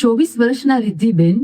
24 વર્ષના રિદ્ધિબેન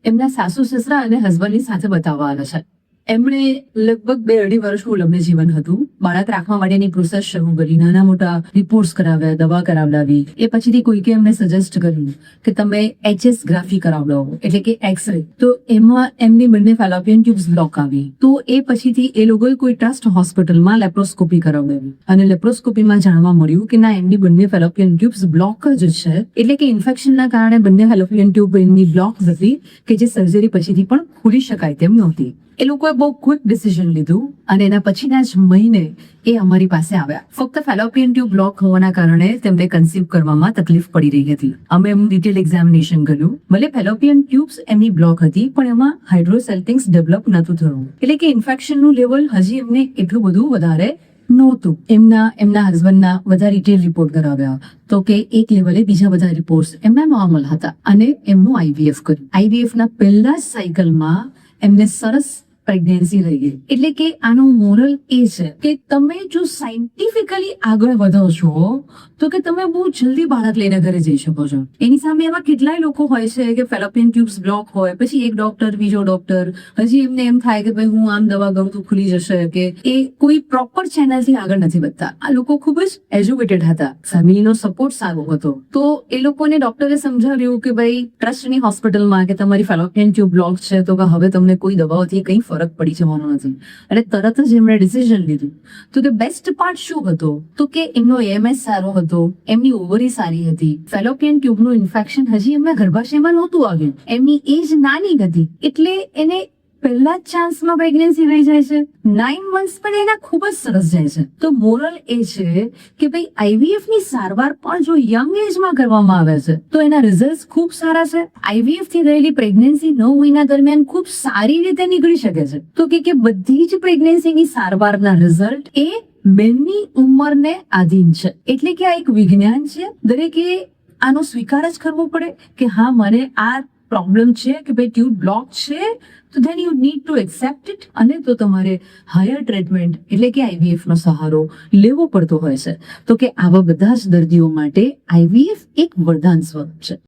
એમના સાસુ સસરા અને હસબન્ડની સાથે બતાવવા આવ્યા છે. એમણે લગભગ 2-2.5 વર્ષનું લગ્ન જીવન હતું. બાળક રાખવા માટેની પ્રોસેસ શરૂ કરી, નાના મોટા રિપોર્ટ્સ કરાવ્યા, દવા કરાવડાવી. એ પછીથી કોઈકે એમને સજેસ્ટ કર્યું કે તમે એચએસગ્રાફી કરાવડાવો, એટલે કે એક્સરે. તો એમાં એમની બંને ફેલોપિયન ટ્યુબ્સ બ્લોક આવી. તો એ પછીથી એ લોકોએ કોઈ ટ્રસ્ટ હોસ્પિટલમાં લેપ્રોસ્કોપી કરાવડાવી અને લેપ્રોસ્કોપીમાં જાણવા મળ્યું કે ના, એમની બંને ફેલોપિયન ટ્યુબ્સ બ્લોક જ છે. એટલે કે ઇન્ફેક્શનના કારણે બંને ફેલોપિયન ટ્યુબ એમની બ્લોક હતી કે જે સર્જરી પછીથી પણ ખોલી શકાય તેમ નહોતી. એ લોકોએ બહુ ક્વિક ડિસિઝન લીધું અને એના પછીના જ મહિને એ અમારી પાસે આવ્યા. ફક્ત ફેલોપિયન ટ્યુબ બ્લોક હોવાના કારણે તેમને કન્સીવ કરવામાં તકલીફ પડી રહી હતી. અમે એમનું ડિટેલ એક્ઝામિનેશન કર્યું. ભલે ફેલોપિયન ટ્યુબ્સ એમની બ્લોક હતી, પણ એમાં હાઇડ્રોસેલ્ટિંગ્સ ડેવલપ નહોતું થયું. એટલે કે ઇન્ફેક્શનનું લેવલ હજી એમને એટલું બધું વધારે નહોતું. એમના હસબન્ડના બધા ડિટેલ રિપોર્ટ કરાવ્યા તો કે એક લેવલે બીજા બધા રિપોર્ટ્સ એમના નોર્મલ હતા અને એમનું આઈવીએફ કર્યું. આઈવીએફના પહેલા જ સાયકલમાં એમને સરસ પ્રેગ્નન્સી રહી ગઈ. એટલે કે આનો મોરલ એ છે કે તમે જો સાયન્ટિફિકલી આગળ વધો છો તો કે તમે બહુ જલ્દી બાળક લઈને ઘરે જઈ શકો છો. એની સામે એવા કેટલાય લોકો હોય છે કે ફેલોપિયન ટ્યુબ્સ બ્લોક હોય, પછી એક ડોક્ટર બીજો ડોક્ટર, હજી એમને એમ થાય કે ભાઈ હું આમ દવા ગઉં તો ખુલી જશે, કે એ કોઈ પ્રોપર ચેનલથી આગળ નથી વધતા. આ લોકો ખૂબ જ એજ્યુકેટેડ હતા, ફેમિલીનો સપોર્ટ સારો હતો. તો એ લોકોને ડોક્ટરે સમજાવ્યું કે ભાઈ ટ્રસ્ટની હોસ્પિટલમાં કે તમારી ફેલોપિયન ટ્યુબ બ્લોક છે તો કે હવે તમને કોઈ દવાઓથી કંઈ ફરક પડી જવાનો નથી. અને તરત જ એમણે ડિસિઝન લીધું. તો કે બેસ્ટ પાર્ટ શું હતો તો કે એમનો એએમએસ સારો હતો, એમની ઓવરી સારી હતી, ફેલોપિયન ટ્યુબનું ઇન્ફેક્શન હજી એમના ગર્ભાશયમાં નહોતું આવ્યું, એમની એજ નાની હતી, એટલે એને પહેલા જ ચાન્સમાં પ્રેગ્નન્સી રહી જાય છે. 9 months પણ એના ખૂબ જ સરસ જાય છે. તો મોરલ એ છે કે ભાઈ આઈવીએફ ની સારવાર પણ જો યંગ એજમાં કરવામાં આવે છે તો એના રિઝલ્ટ ખૂબ સારા છે. આઈવીએફ થી રહેલી પ્રેગ્નન્સી 9 મહિના દરમિયાન ખૂબ સારી રીતે નીકળી શકે છે. તો કે બધી જ પ્રેગ્નન્સીની સારવારના રિઝલ્ટ એ બેનની ઉંમરને આધીન છે. એટલે કે આ એક વિજ્ઞાન છે. દરેકે આનો સ્વીકાર જ કરવો પડે કે હા, મને આ પ્રોબ્લેમ છે કે ભાઈ ટ્યુબ બ્લોક છે, તો then you need to accept it. અને તો તમારે હાયર ટ્રીટમેન્ટ એટલે કે આઈવીએફ નો સહારો લેવો પડતો હોય છે. તો કે આવા બધા જ દર્દીઓ માટે આઈવીએફ એક વરદાન સ્વરૂપ છે.